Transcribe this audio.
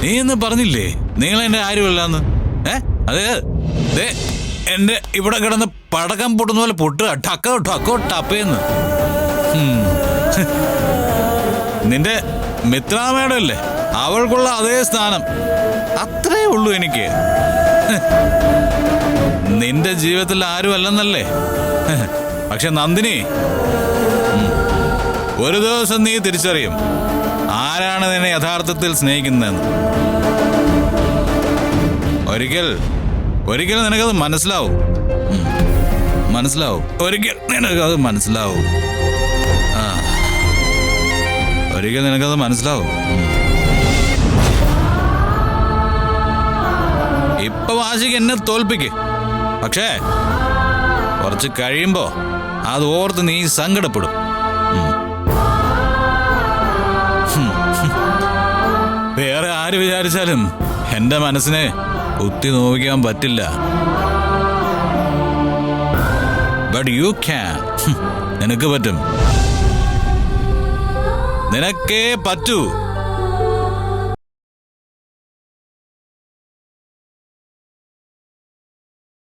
നീ എന്ന് പറഞ്ഞില്ലേ നിങ്ങൾ എന്റെ ആരുമല്ലാന്ന്? അത് എന്റെ ഇവിടെ കിടന്ന് പടക്കം പൊട്ടുന്ന പോലെ പൊട്ടുക, ടക്കോ ടക്കോ ടപ്പേന്ന്. നിന്റെ മിത്രാമേടം അല്ലേ, അവൾക്കുള്ള അതേ സ്ഥാനം അത്രേ ഉള്ളൂ എനിക്ക്. നിന്റെ ജീവിതത്തിൽ ആരും അല്ലെന്നല്ലേ? പക്ഷെ നന്ദിനി, ഒരു ദിവസം നീ തിരിച്ചറിയും ആരാണ് നിന്നെ യഥാർത്ഥത്തിൽ സ്നേഹിക്കുന്നതെന്ന്. ഒരിക്കൽ നിനക്കത് മനസ്സിലാവും. ഒരിക്കൽ നിനക്കത് മനസ്സിലാവും. ഒരിക്കൽ നിനക്കത് മനസ്സിലാവും. ഇപ്പൊ വാശിക്ക് എന്നെ തോൽപ്പിക്ക്, പക്ഷേ കുറച്ച് കഴിയുമ്പോ അത് ഓർത്ത് നീ സങ്കടപ്പെടും. വേറെ ആര് വിചാരിച്ചാലും എന്റെ മനസ്സിനെ കുത്തി നോവിക്കാൻ പറ്റില്ല. But you can. നിനക്ക് പറ്റും, നിനക്കേ പറ്റൂ.